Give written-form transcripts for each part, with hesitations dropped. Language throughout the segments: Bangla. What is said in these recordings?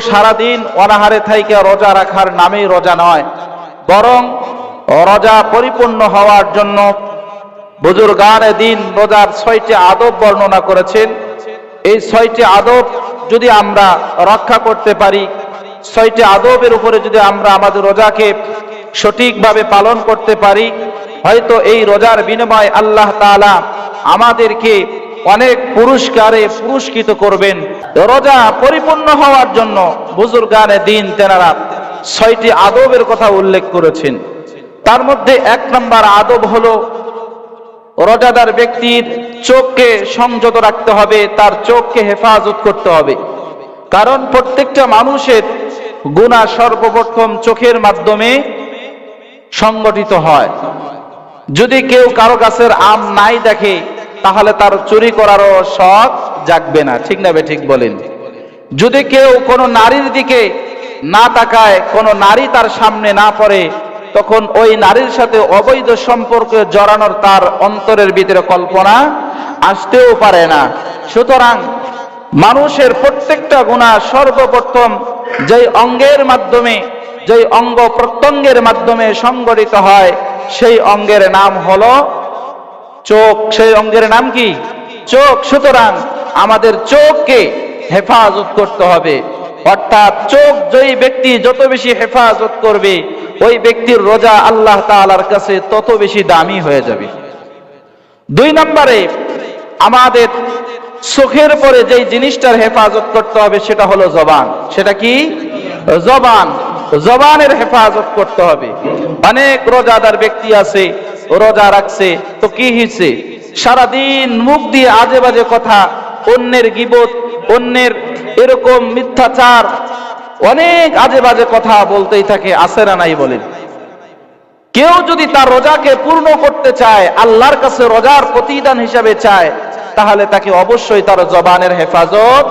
সারাদিন অনাহারে থাইকা রোজা রাখার নামেই রোজা নয়, বরং রোজা পরিপূর্ণ হওয়ার জন্য বুজুর্গানে দিন রোজার 6টি আদব বর্ণনা করেছেন। এই 6টি আদব যদি আমরা রক্ষা করতে পারি, 6টি আদবের উপরে যদি আমরা আমাদের রোজাকে সঠিকভাবে পালন করতে পারি, হয়তো এই রোজার বিনিময়ে আল্লাহ তাআলা আমাদেরকে অনেক পুরস্কারে পুরস্কৃত করবেন। রোজা পরিপূর্ণ হওয়ার জন্য বুজুর্গানে দিন তেনারা 6টি আদবের কথা উল্লেখ করেছেন। তার মধ্যে 1 নম্বর আদব হলো রোজাদার ব্যক্তির চোখকে সংযত রাখতে হবে, তার চোখকে হেফাজত করতে হবে। কারণ প্রত্যেকটা মানুষের গুনাহ সর্বপ্রথম চোখের মাধ্যমে সংগঠিত হয়। যদি কেউ কারো গাছের আম নাই দেখে, তাহলে তার চুরি করারও শখ জাগবে না, ঠিক না ঠিক বলেন? যদি কেউ কোনো নারীর দিকে না তাকায়, কোনো নারী তার সামনে না পড়ে, তখন ওই নারীর সাথে অবৈধ সম্পর্কে জড়ানোর তার অন্তরের ভিতরে কল্পনা আসতেও পারে না। সুতরাং মানুষের প্রত্যেকটা গুনাহ সর্বপ্রথম যেই অঙ্গের মাধ্যমে, যেই অঙ্গ প্রত্যঙ্গের মাধ্যমে সংগঠিত হয়, সেই অঙ্গের নাম হলো চোখ। সেই অঙ্গের নাম কি? চোখ। সুতরাং আমাদের চোখকে হেফাজত করতে হবে। অর্থাৎ চোখ যেই ব্যক্তি যত বেশি হেফাজত করবে, ওই ব্যক্তির রোজা আল্লাহ তাআলার কাছে তত বেশি দামি হয়ে যাবে। 2 নম্বরে আমাদের চোখের পরে যেই জিনিসটার হেফাজত করতে হবে সেটা হলো জবান। সেটা কি? জবান। জবানের হেফাজত করতে হবে। অনেক রোজাদার ব্যক্তি আছে, রোজা রাখছে তো কি হয়েছে, সারাদিন মুখ দিয়ে আজে বাজে কথা, অন্যের গীবত, অন্যের এরকম মিথ্যাচার, অনেক আজে বাজে কথা বলতেই থাকে, আছে না নাই বলেন? কেউ যদি তার রোজাকে পূর্ণ করতে চায়, আল্লাহর কাছে রোজার প্রতিদান হিসাবে চায়, তাহলে তাকে অবশ্যই তার জবানের হেফাজত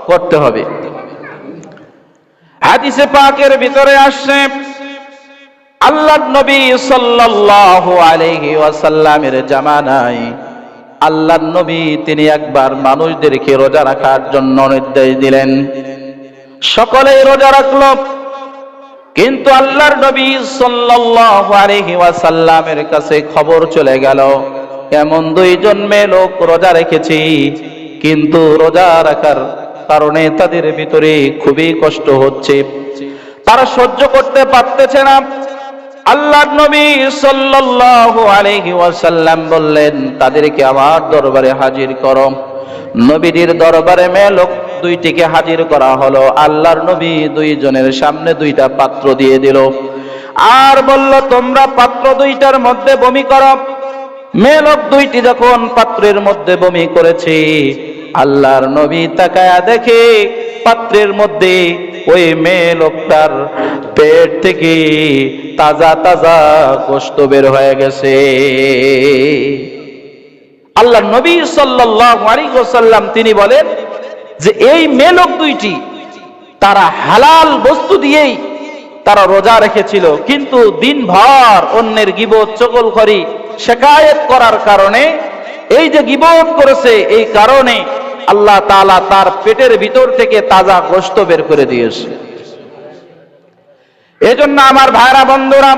করতে হবে। হাদিসে পাকের ভিতরে আসছে, আল্লাহর নবী সাল্লাল্লাহু আলাইহি ওয়াসাল্লামের জামানায় আল্লাহর নবী তিনি একবার মানুষদেরকে রোজা রাখার জন্য নির্দেশ দিলেন। সকলেই রোজা রাখলো, কিন্তু আল্লাহর নবী সাল্লাল্লাহু আলাইহি ওয়াসাল্লামের কাছে খবর চলে গেল, এমন 2 জন মেয়ে লোক রোজা রেখেছে, কিন্তু রোজা রাখার কারণে তাদের ভিতরে খুবই কষ্ট হচ্ছে, তারা সহ্য করতে পারতেছে না। আল্লাহর নবী সাল্লাল্লাহু আলাইহি ওয়াসাল্লাম বললেন, তাদেরকে আমার দরবারে হাজির করো। নবীর দরবারে মেয়ে লোক 2টিকে হাজির করা হলো। আল্লাহর নবী 2 জনের সামনে 2টা পাত্র দিয়ে দিল, আর বলল, তোমরা পাত্র 2টার মধ্যে বমি করো। মেয়ে লোক 2টি যখন পাত্রের মধ্যে বমি করেছে, আল্লাহর নবী তাকায়া দেখে পাত্রের মধ্যে ওই মেয়ে লোকটার পেট থেকে তাজা তাজা গোশত বের হয়ে গেছে। আল্লাহর নবী সাল্লাল্লাহু আলাইহি ওয়াসাল্লাম তিনি বলেন যে এই মেয়ে লোক 2টি তারা হালাল বস্তু দিয়েই তারা রোজা রেখেছিল, কিন্তু দিনভর অন্যের গীবত, চগলখড়ি, শিকায়েত করার কারণে, এই যে গীবত করেছে, এই কারণে আল্লাহ তাআলা তার পেটের ভিতর থেকে তাজা গোশত বের করে দিয়েছে। এজন্য আমার ভাইরা বন্ধুরা,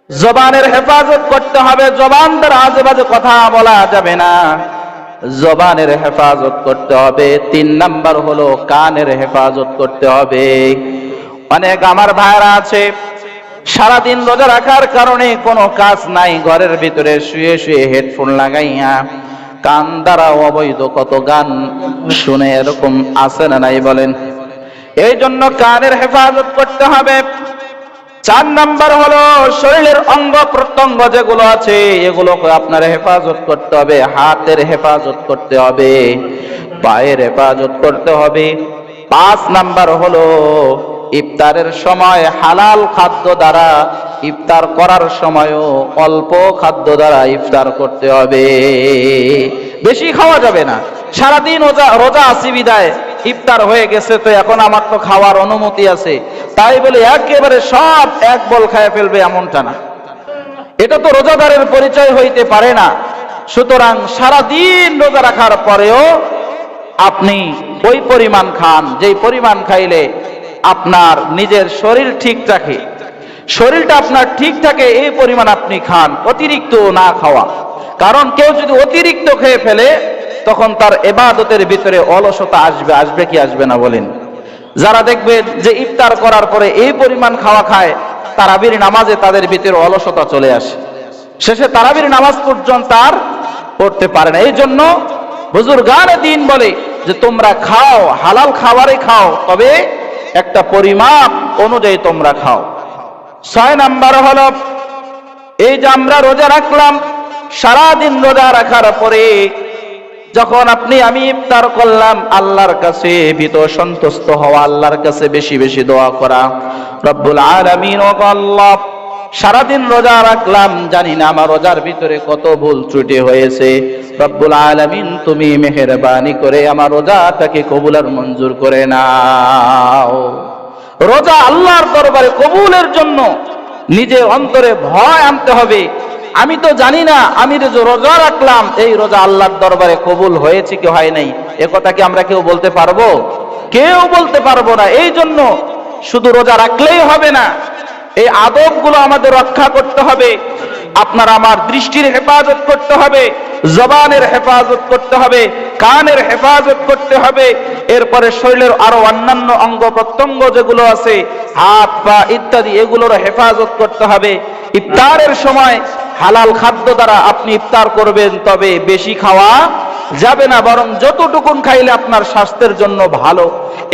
জবানের হেফাজত করতে হবে। জবান দ্বারা আজে বাজে কথা বলা যাবে না, জবানের হেফাজত করতে হবে। 3 নাম্বার হলো কানের হেফাজত করতে হবে। অনেক আমার ভাইরা আছে, সারাদিন রোজা রাখার কারণে কোনো কাজ নাই, ঘরের ভিতরে শুয়ে শুয়ে হেডফোন লাগাইয়া কান দ্বারা অবৈধ কত গান শুনে, এরকম আছে না নাই বলেন? এই জন্য কানের হেফাজত করতে হবে। 4 নাম্বার হলো শরীরের অঙ্গ প্রত্যঙ্গ যেগুলো আছে, এগুলোকে আপনার হেফাজত করতে হবে। হাতের হেফাজত করতে হবে, পায়ের হেফাজত করতে হবে। 5 নাম্বার হলো ইফতারের সময় হালাল খাদ্য দ্বারা ইফতার করার সময়ও অল্প খাদ্য দ্বারা ইফতার করতে হবে, বেশি খাওয়া যাবে না। সারাদিন রোজা আছি বিদায় ইফতার হয়ে গেছে, তো এখন আমার তো খাওয়ার অনুমতি আছে, তাই বলে একেবারে সব এক বল খায় ফেলবে এমনটা না, এটা তো রোজাদারের পরিচয় হইতে পারে না। সুতরাং সারাদিন রোজা রাখার পরেও আপনি ওই পরিমাণ খান যেই পরিমাণ খাইলে আপনার নিজের শরীর ঠিক থাকে, শরীরটা আপনার ঠিক থাকে, এই পরিমাণ আপনি খান, অতিরিক্ত না খাওয়া। কারণ কেউ যদি অতিরিক্ত খেয়ে ফেলে তখন তার ইবাদতের ভিতরে অলসতা আসবে। আসবে কি আসবে না বলেন? যারা দেখবেন যে ইফতার করার পরে এই পরিমাণ খাওয়া খায়, তারাবির নামাজে তাদের ভিতরে অলসতা চলে আসে, শেষে তারাবির নামাজ পর্যন্ত আর পড়তে পারে না। এই জন্য বুজুর্গানে দ্বীন বলে যে তোমরা খাও, হালাল খাবারে খাও, তবে একটা পরিমাপ অনুযায়ী তোমরা খাও। 6 নাম্বার হলো এই যে আমরা রোজা রাখলাম, সারাদিন রোজা রাখার পরে যখন আমি ইফতার করলাম, আল্লাহর কাছে ভীত সন্তুষ্ট হওয়া, আল্লাহর কাছে বেশি বেশি দোয়া করা। রব্বুল আলামিন ও আল্লাহ, সারাদিন রোজা রাখলাম, জানি না আমার রোজার ভিতরে কত ভুল ত্রুটি হয়েছে। রব্বুল আলামিন তুমি মেহেরবানি করে আমার রোজাটাকে কবুল আর মঞ্জুর করে নাও। রোজা আল্লাহর দরবারে কবুলের জন্য নিজের অন্তরে ভয় আনতে হবে। আমি তো জানি না আমি যে রোজা রাখলাম এই রোজা আল্লাহর দরবারে কবুল হয়েছে কি হয় নাই, এ কথা কি আমরা কেউ বলতে পারবো? কেউ বলতে পারবো না। এই জন্য শুধু রোজা রাখলেই হবে না, এই আদবগুলো আমাদের রক্ষা করতে হবে। আপনার আমার দৃষ্টির হেফাজত করতে হবে, জবানের হেফাজত করতে হবে, কানের হেফাজত করতে হবে, এরপরে শরীরের আরো অন্যান্য অঙ্গ প্রত্যঙ্গ যেগুলো আছে, হাত পা ইত্যাদি, এগুলোর হেফাজত করতে হবে। ইফতারের সময় হালাল খাদ্য দ্বারা আপনি ইফতার করবেন, তবে বেশি খাওয়া যাবে না, বরং যতটুকুন খাইলে আপনার স্বাস্থ্যের জন্য ভালো,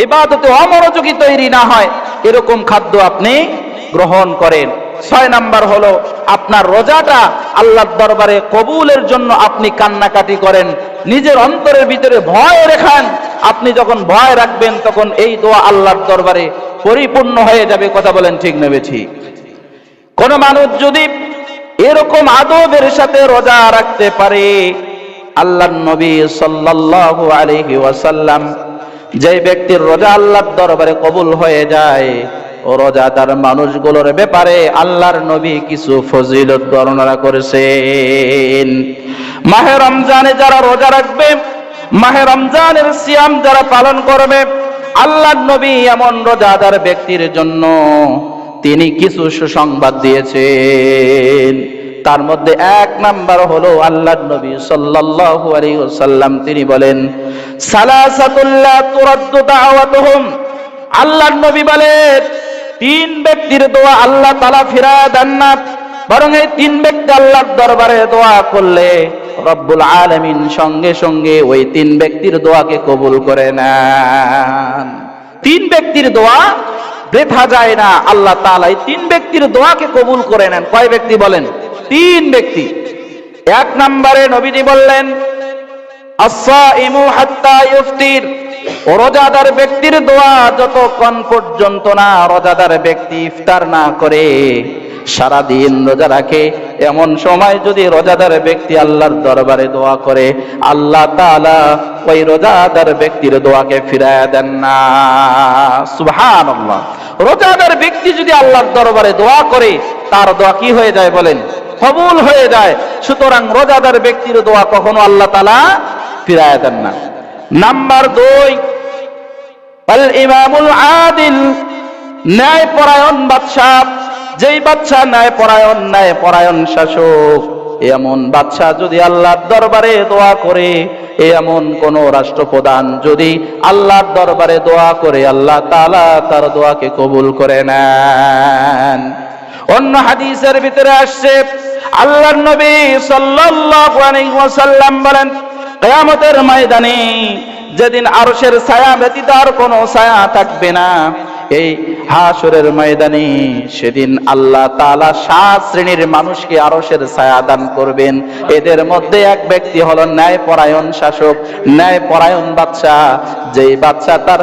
ইবাদতে অমনোযোগী তৈরি না হয় এরকম খাদ্য আপনি গ্রহণ করেন। 6 নাম্বার হলো আপনার রোজাটা আল্লাহর দরবারে কবুলের জন্য আপনি কান্নাকাটি করেন, নিজের অন্তরের ভিতরে ভয় রেখান। আপনি যখন ভয় রাখবেন তখন এই দোয়া আল্লাহর দরবারে পরিপূর্ণ হয়ে যাবে। কথা বলেন ঠিক নেবে ঠিক? কোন মানুষ যদি এরকম আদবের সাথে রোজা রাখতে পারে, আল্লাহর নবী সাল্লাল্লাহু আলাইহি ওয়াসাল্লাম, যে ব্যক্তির রোজা আল্লাহর দরবারে কবুল হয়ে যায়, ও রোজাদার মানুষগুলোর ব্যাপারে আল্লাহর নবী কিছু ফজিলত বর্ণনা করেছেন। মাহে রমজানে যারা রোজা রাখবে, মাহে রমজানের সিয়াম যারা পালন করবে, আল্লাহর নবী এমন রোজাদার ব্যক্তির জন্য তিনি কিছু সুসংবাদ দিয়েছেন। তার মধ্যে 1 নাম্বার হলো আল্লাহর নবী সাল্লাল্লাহু আলাইহি ওয়াসাল্লাম তিনি বলেন, সালাসাতুল লা তুরাদ্দু দাওয়াতুহুম। আল্লাহর নবী বলেন 3 ব্যক্তির দোয়া আল্লাহ তাআলা ফিরায় দেন না, বরং এই 3 ব্যক্তি আল্লাহর দরবারে দোয়া করলে রব্বুল আলামিন সঙ্গে সঙ্গে ওই 3 ব্যক্তির দোয়াকে কবুল করে নেন। 3 ব্যক্তির দোয়া বৃথা যায় না, আল্লাহ তাআলা এই 3 ব্যক্তির দোয়াকে কবুল করে নেন। কয় ব্যক্তি বলেন? 3 ব্যক্তি। 1 নম্বরে নবীজি বললেন, আস-সাইমু হাত্তা ইফতির। রোজাদার ব্যক্তির দোয়া যতক্ষণ পর্যন্ত না রোজাদার ব্যক্তি ইফতার না করে, সারাদিন রোজা রাখে, এমন সময় যদি রোজাদার ব্যক্তি আল্লাহর দরবারে দোয়া করে, আল্লাহ তাআলা ওই রোজাদার ব্যক্তির দোয়াকে ফিরায় দেন না। সুবহানাল্লাহ। রোজাদার ব্যক্তি যদি আল্লাহর দরবারে দোয়া করে, তার দোয়া কি হয়ে যায় বলেন? কবুল হয়ে যায়। সুতরাং রোজাদার ব্যক্তির দোয়া কখনো আল্লাহ তাআলা ফিরায় দেন না। নাম্বার 2, আল ইমামুল আদিল, ন্যায়পরায়ণ বাদশা। যেই বাদশা ন্যায়পরায়ণ শাসক, এমন বাদশা যদি আল্লাহর দরবারে দোয়া করে, এমন কোন রাষ্ট্রপ্রধান যদি আল্লাহর দরবারে দোয়া করে, আল্লাহ তাআলা তার দোয়াকে কবুল করে নেন। অন্য হাদিসের ভিতরে আসছে, আল্লাহর নবী সাল্লাল্লাহু আলাইহি ওয়াসাল্লাম বলেন, কিয়ামতের ময়দানে যেদিন আরশের ছায়া ব্যতীত আর কোনো ছায়া থাকবে না, এই হাসরের ময়দানে সেদিন আল্লাহ তাআলা 7 শ্রেণীর মানুষকে আরশের ছায়া দান করবেন। এদের মধ্যে এক ব্যক্তি হলো ন্যায়পরায়ণ শাসক, ন্যায়পরায়ণ বাদশা। যেই বাদশা তার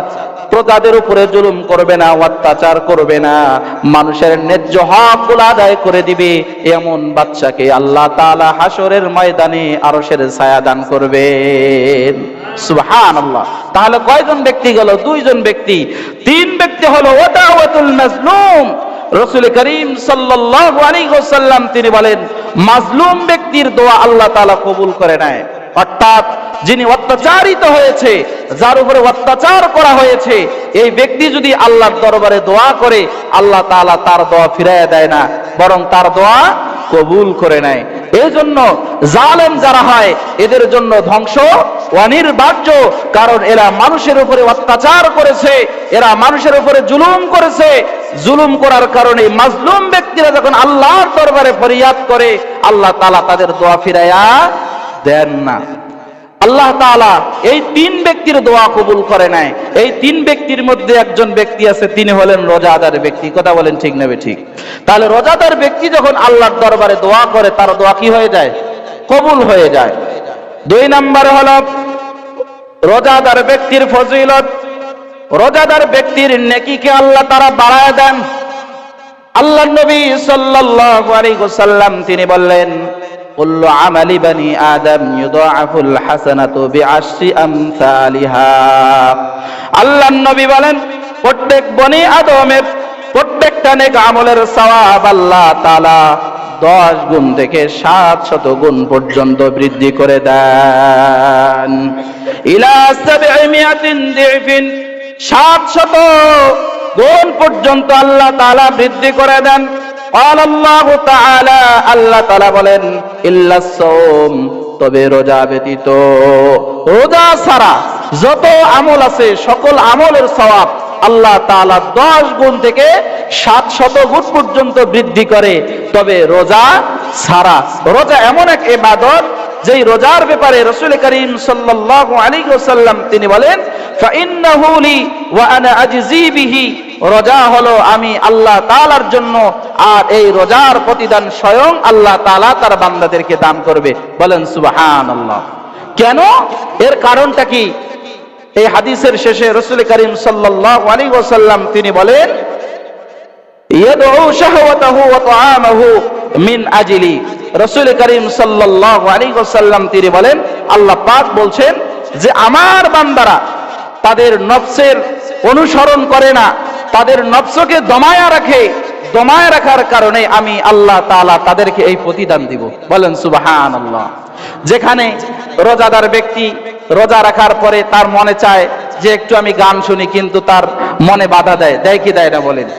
প্রজাদের উপরে জুলুম করবে না, অত্যাচার করবে না, মানুষের ন্যায্য হকগুলো আদায় করে দিবে, এমন বাদশাকে আল্লাহ তাআলা হাসরের ময়দানে আরশের ছায়া দান করবেন। সুবহানাল্লাহ। তাহলে কয়জন ব্যক্তি গেল? 2 জন ব্যক্তি। 3 ব্যক্তি হলো ওয়াদাওয়াতুল মাজলুম। রাসূল করিম সাল্লাল্লাহু আলাইহি ওয়াসাল্লাম তিনি বলেন, মাজলুম ব্যক্তির দোয়া আল্লাহ তাআলা কবুল করে নেয়। অর্থাৎ যিনি অত্যাচারিত হয়েছে, যার উপরে অত্যাচার করা হয়েছে, এই ব্যক্তি যদি আল্লাহর দরবারে দোয়া করে, আল্লাহ তাআলা তার দোয়া ফিরাইয়া দেয় না, বরং তার দোয়া কবুল করে নেয়। এই জন্য জালেম যারা হয় এদের জন্য ধ্বংস অনিবার্য, কারণ এরা মানুষের উপরে অত্যাচার করেছে, এরা মানুষের উপরে জুলুম করেছে। জুলুম করার কারণে মাজলুম ব্যক্তিরা যখন আল্লাহর দরবারে ফরিয়াদ করে, আল্লাহ তাআলা তাদের দোয়া ফিরাইয়া দেন না। আল্লাহ তাআলা এই তিন ব্যক্তির দোয়া কবুল করে নেয়। এই তিন ব্যক্তির মধ্যে একজন ব্যক্তি আছে, তিনি হলেন রোজাদার ব্যক্তি। কথা বলেন ঠিক না ঠিক? তাহলে রোজাদার ব্যক্তি যখন আল্লাহর দরবারে দোয়া করে, তার দোয়া কি হয়ে যায়? কবুল হয়ে যায়। 2 নম্বর হলো রোজাদার ব্যক্তির ফজিলত। রোজাদার ব্যক্তির নেকিকে আল্লাহ তাআলা বাড়ায় দেন। আল্লাহর নবী সাল্লাল্লাহু আলাইহি ওয়াসাল্লাম তিনি বললেন, কুল্লু আমালি বানি আদম ইউদাআফুল হাসানাতু বিআশরি আমসালিহা। আল্লাহর নবী বলেন, প্রত্যেক বনি আদমের প্রত্যেকটা নেক আমলের সওয়াব আল্লাহ তাআলা 10 গুণ থেকে 700 গুণ পর্যন্ত বৃদ্ধি করে দেন। ইলা 700 দিফিন, 700 গুণ পর্যন্ত আল্লাহ তাআলা বৃদ্ধি করে দেন। আল্লাহু তাআলা, আল্লাহ তাআলা বলেন, ইল্লাস সাওম, তবে রোজা ব্যতীত, রোজা ছাড়া যত আমল আছে সকল আমলের সওয়াব আল্লাহ তাআলা 10 গুণ থেকে 700 গুণ পর্যন্ত বৃদ্ধি করে, তবে রোজা ছাড়া। রোজা এমন এক ইবাদত, যেই রোজার ব্যাপারে রাসূল করিম সাল্লাল্লাহু আলাইহি ওয়াসাল্লাম তিনি বলেন, ফাইন্নাহু লি ওয়া আনা আজজি বিহি, রোজা হলো আমি আল্লাহ তাআলার জন্য, আর এই রোজার প্রতিদান স্বয়ং আল্লাহ তাআলা তার বান্দাদেরকে দান করবে। বলেন সুবহানাল্লাহ। কেন? এর কারণটা কি? এই হাদিসের শেষে রাসূল করিম সাল্লাল্লাহু আলাইহি ওয়াসাল্লাম তিনি বলেন, ইয়াদউ শাহওয়াতাহু ওয়া তাআমাহু মিন আজলি। রাসূল করিম সাল্লাল্লাহু আলাইহি ওয়াসাল্লাম তিনি বলেন, আল্লাহ পাক বলছেন যে আমার বান্দারা তাদের নফসের অনুসরণ করে না, তাদের নফসকে দমায়া রাখে, দমায় রাখার কারণে আমি আল্লাহ তাআলা তাদেরকে এই প্রতিদান দিব। বলেন সুবহানাল্লাহ। যেখানে রোজাদার ব্যক্তি রোজা রাখার পরে তার মনে চায় যে একটু আমি গান শুনি, কিন্তু তার মনে বাধা দেয়, দেয় কি দেয় না বলেন?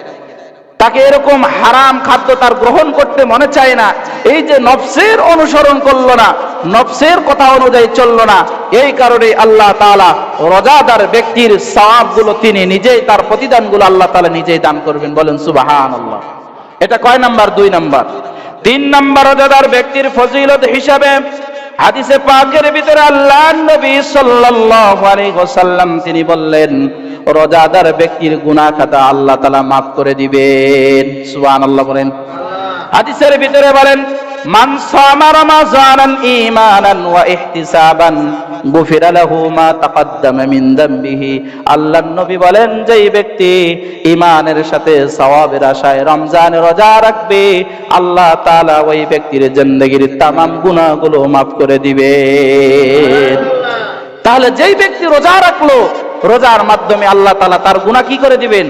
তাকে এরকম হারাম খাদ্য তার গ্রহণ করতে মনে চায় না। এই যে নফসের অনুসরণ করলো না, নফসের কথা অনুযায়ী চললো না, এই কারণে আল্লাহ তাআলা রোজাদার ব্যক্তির সওয়াবগুলো তিনি নিজেই, তার প্রতিদানগুলো আল্লাহ তাআলা নিজেই দান করবেন। বলেন সুবহানাল্লাহ। এটা কয় নাম্বার? 2 নাম্বার। 3 নাম্বার রোজাদার ব্যক্তির ফজিলত হিসাবে হাদিসে পাকের ভিতরে আল্লাহর নবী সাল্লাল্লাহু আলাইহি ওয়াসাল্লাম তিনি বললেন, রোজাদার ব্যক্তির গুনাহ খাতা আল্লাহ তাআলা মাফ করে দিবেন। সুবহানাল্লাহ বলেন। হাদিসের ভিতরে বলেন, মান সামা রমাযানান ঈমানান ওয়া ইহতিসাবান গুফিরা লাহু মা তাকাদ্দামা মিন যামবিহি। আল্লাহর নবী বলেন, যেই ব্যক্তি ঈমানের সাথে সওয়াবের আশায় রমজান রোজা রাখবে, আল্লাহ তাআলা ওই ব্যক্তির জিন্দেগীর तमाम গুনাহগুলো মাফ করে দিবেন। তাহলে যেই ব্যক্তি রোজা রাখলো, রোজার মাধ্যমে আল্লাহ তাআলা তার গুনাহ কি করে দিবেন?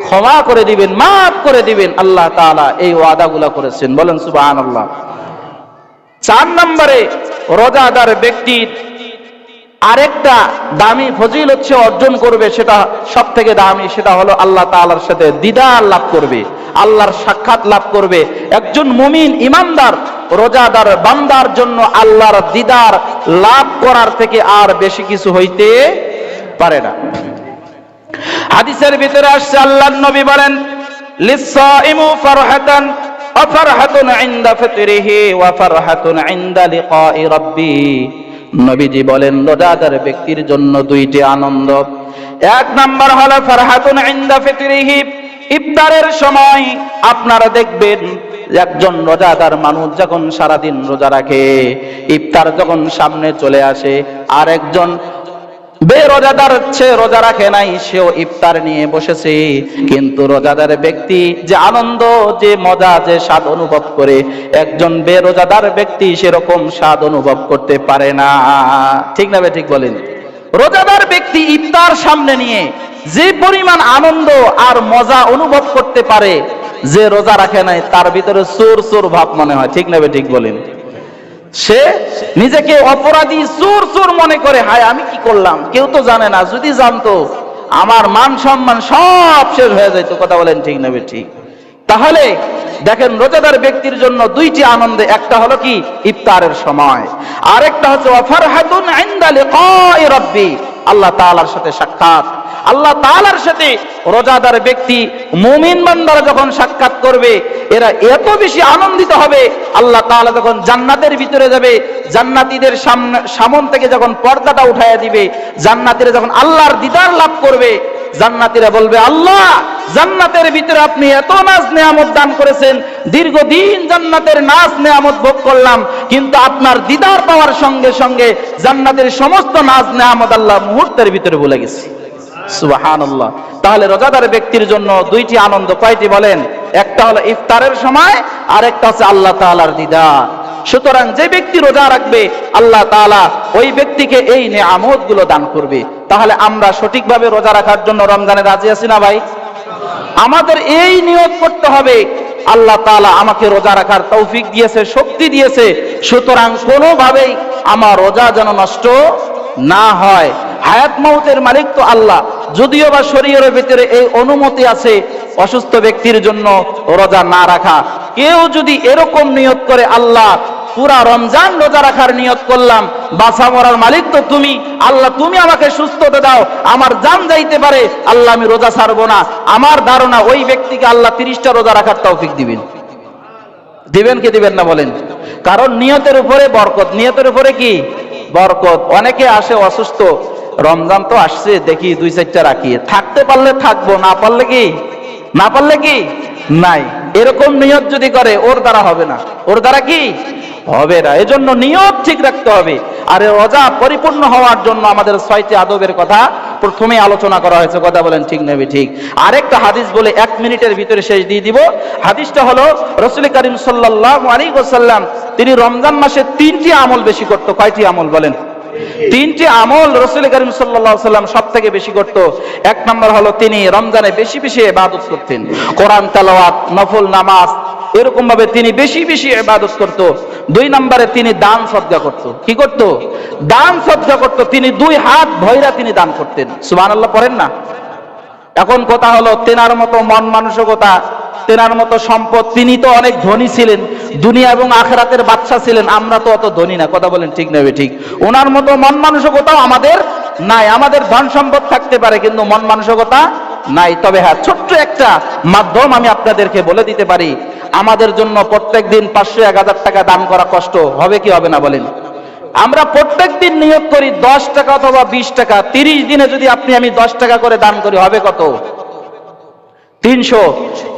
ক্ষমা করে দিবেন, মাফ করে দিবেন। আল্লাহ তাআলা এই ওয়াদাগুলো করেছেন। বলেন সুবহানাল্লাহ। 4 নম্বরে রোজাদার ব্যক্তির আরেকটা দামি ফজিলত সে অর্জন করবে, সেটা সবথেকে দামি, সেটা হলো আল্লাহ তাআলার সাথে দিদার লাভ করবে, আল্লাহর সাক্ষাৎ লাভ করবে। একজন মুমিন ইমানদার রোজাদার বান্দার জন্য আল্লাহর দিদার লাভ করার থেকে আর বেশি কিছু হইতে পারে না। হাদিসের ভিতরে আসছে, আল্লাহর নবী বলেন, লিসাইমু ফারহাতান ওয়া ফারহাতুন ইনদা ফিতরিহি ওয়া ফারহাতুন ইনদা লিকাই রাব্বি। নবীজি বলেন, রোজাদার ব্যক্তির জন্য 2টি আনন্দ। 1 নাম্বার হলো ফারহাতুন ইনদা ফিতরিহি, ইফতারের সময় আপনারা দেখবেন একজন রোজাদার মানুষ যখন সারাদিন রোজা রাখে, ইফতার যখন সামনে চলে আসে, আর একজন বেরোজাদার সে রোজা রাখে নাই, সেও ইফতার নিয়ে বসেছে, কিন্তু রোজাদার ব্যক্তি যে আনন্দ, যে মজা, যে স্বাদ অনুভব করে, একজন বেরোজাদার ব্যক্তি সেরকম স্বাদ অনুভব করতে পারে না। ঠিক না? ঠিক বলেন। রোজাদার ব্যক্তি ইফতার সামনে নিয়ে যে পরিমাণ আনন্দ আর মজা অনুভব করতে পারে, যে রোজা রাখে নাই তার ভিতরে চোর চোর ভাব মনে হয়। ঠিক না? ঠিক বলেন। সে নিজেকে অপরাধী চোর চোর মনে করে, হায় আমি কি করলাম, কেউ তো জানে না, যদি জানতো আমার মান সম্মান সব শেষ হয়ে যেত। কথা বলেন ঠিক না ঠিক? তাহলে দেখেন, রোজাদার ব্যক্তির জন্য দুইটি আনন্দে, একটা হলো কি ইফতারের সময়, আরেকটা হচ্ছে ওয়াফারহাতুন ইনদা লিকাই রাব্বি, আল্লাহ তাআলার সাথে সাক্ষাৎ। আল্লাহ তাআলার সাথে রোজাদার ব্যক্তি মুমিন বান্দারা যখন সাক্ষাৎ করবে, এরা এত বেশি আনন্দিত হবে, আল্লাহ তাআলা যখন জান্নাতের ভিতরে যাবে, জান্নাতীদের সামন থেকে যখন পর্দাটা উঠাইয়া দিবে, জান্নাতীরা যখন আল্লাহর দিদার লাভ করবে, জান্নাতীরা বলবে, আল্লাহ জান্নাতের ভিতরে আপনি এত নাজ নেয়ামত দান করেছেন, দীর্ঘদিন জান্নাতের নাজ নেয়ামত ভোগ করলাম, কিন্তু আপনার দিদার পাওয়ার সঙ্গে সঙ্গে জান্নাতের সমস্ত নাজ নেয়ামত আল্লাহ মুহূর্তের ভিতরে ভুলে গেছি। সুবহানাল্লাহ। তাহলে রোজাদার ব্যক্তির জন্য দুইটি আনন্দ, কয়টি বলেন? একটা হলো ইফতারের সময়, আর একটা হচ্ছে আল্লাহ তাআলার দিদার। সুতরাং যে ব্যক্তি রোজা রাখবে, আল্লাহ তাআলা ওই ব্যক্তিকে এই নেয়ামত গুলো দান করবে। তাহলে আমরা সঠিকভাবে রোজা রাখার জন্য রমজানে রাজি আছি না ভাই? আমাদের এই নিয়ত করতে হবে, আল্লাহ তাআলা আমাকে রোজা রাখার তৌফিক দিয়েছে, শক্তি দিয়েছে, সুতরাং কোনোভাবেই আমার রোজা যেন নষ্ট না হয়। হায়াত মউতের মালিক তো আল্লাহ, যদিও বা শরীয়তের ভিতরে এই অনুমতি আছে অসুস্থ ব্যক্তির জন্য রোজা না রাখা। কেউ যদি এরকম নিয়ত করে, আল্লাহ পুরা রমজান রোজা রাখার নিয়ত করলাম, বাঁচা মরার মালিক তো তুমি, আল্লাহ তুমি আমাকে সুস্থতা দাও, আমার জান যাইতে পারে, আল্লাহ আমি রোজা ছাড়বো না, আমার ধারণা ওই ব্যক্তিকে আল্লাহ 30টা রোজা রাখার তৌফিক দিবেন। দিবেন কি দিবেন না বলেন? কারণ নিয়তের উপরে বরকত, নিয়তের উপরে কি বরকত। অনেকে আসে অসুস্থ, রমজান তো আসছে, দেখি 2-4টা রাখি, থাকতে পারলে থাকবো, না পারলে কি না পারলে কি নাই, এরকম নিয়ত যদি করে, ওর দ্বারা হবে না, ওর দ্বারা কি হবে না। এজন্য নিয়ত ঠিক রাখতে হবে। আর রোজা পরিপূর্ণ হওয়ার জন্য আমাদের 6টি আদবের কথা প্রথমে আলোচনা করা হয়েছে। কথা বলেন ঠিক নেবে ঠিক? আরেকটা হাদিস বলে 1 মিনিটের ভিতরে শেষ দিয়ে দিব। হাদিসটা হলো রাসূল করিম সাল্লাল্লাহু আলাইহি ওয়াসাল্লাম তিনি রমজান মাসে 3টি আমল বেশি করত। কয়টি আমল বলেন? 3টি আমল রাসূল করিম সাল্লাল্লাহু আলাইহি ওয়াসাল্লাম সবথেকে বেশি করত। 1 নম্বর হলো তিনি রমজানে বেশি বেশি ইবাদত করতেন, কোরআন তেলাওয়াত, নফল নামাজ, এরকম ভাবে তিনি বেশি বেশি ইবাদত করত। 2 নম্বরে তিনি দান সদকা করত। কি করত? দান সদকা করত। তিনি 2 হাত ভইরা তিনি দান করতেন। সুবহানাল্লাহ পড়েন না? এখন কথা হলো, তেনার মতো মন মানসিকতা, তেনার মতো সম্পদ, তিনি তো অনেক ধনী ছিলেন, দুনিয়া এবং আখিরাতের বাদশা ছিলেন, আমরা তো অত ধনী না। কথা বলেন ঠিক নেবে ঠিক? ওনার মতো মন মানসিকতাও আমাদের নাই। আমাদের ধন সম্পদ থাকতে পারে, কিন্তু মন মানসিকতা নাই। তবে হ্যাঁ, ছোট্ট একটা মাধ্যম আমি আপনাদেরকে বলে দিতে পারি। আমাদের জন্য প্রত্যেক দিন 500-1000 টাকা দান করা কষ্ট হবে কি হবে না বলেন? আমরা প্রত্যেক দিন নিয়ত করি 10 টাকা অথবা 20 টাকা, 30 দিনে যদি আপনি আমি 10 টাকা করে দান করি, হবে কত? 300।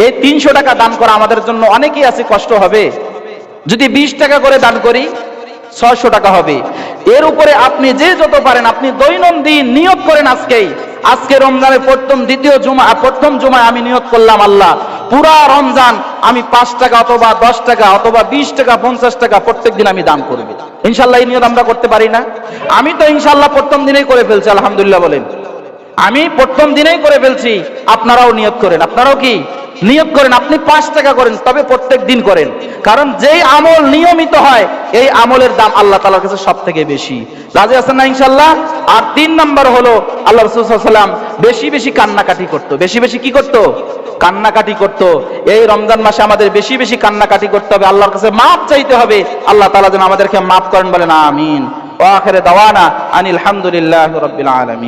এই 300 টাকা দান করা আমাদের জন্য অনেকেই আছে কষ্ট হবে। যদি 20 টাকা করে দান করি, 600 টাকা হবে। এর উপরে আপনি যে যত পারেন, আপনি দৈনন্দিন নিয়ত করেন, আজকে রমজানের প্রথম জুমায় আমি নিয়ত করলাম, আল্লাহ পুরা রমজান আমি 5 টাকা অথবা 10 টাকা অথবা 20 টাকা 50 টাকা প্রত্যেক দিন আমি দান করব। ইনশাআল্লাহ এই নিয়ত আমরা করতে পারি না? আমি তো ইনশাআল্লাহ প্রথম দিনেই করে ফেলছি, আলহামদুলিল্লাহ বলেন। আমি প্রথম দিনেই করে ফেলছি। আপনারাও নিয়ত করেন, আপনারাও কি নিয়ত করেন, আপনি 5 টাকা করেন, তবে প্রত্যেক দিন করেন। কারণ যেই আমল নিয়মিত হয়, এই আমলের দাম আল্লাহ তাআলার কাছে সব থেকে বেশি। রাজি আছেন না ইনশাআল্লাহ? আর 3 নম্বর হলো, আল্লাহ রাসূল সাল্লাল্লাহু আলাইহি ওয়াসাল্লাম বেশি বেশি কান্নাকাটি করতো। বেশি বেশি কি করতো? কান্নাকাটি করতো। এই রমজান মাসে আমাদের বেশি বেশি কান্নাকাটি করতে হবে, আল্লাহর কাছে মাফ চাইতে হবে। আল্লাহ তাআলা যেন আমাদেরকে মাফ করেন, বলেন আমিন। ওয়া আখিরু দাওয়ানা আনিল হামদুলিল্লাহি রাব্বিল আলামিন।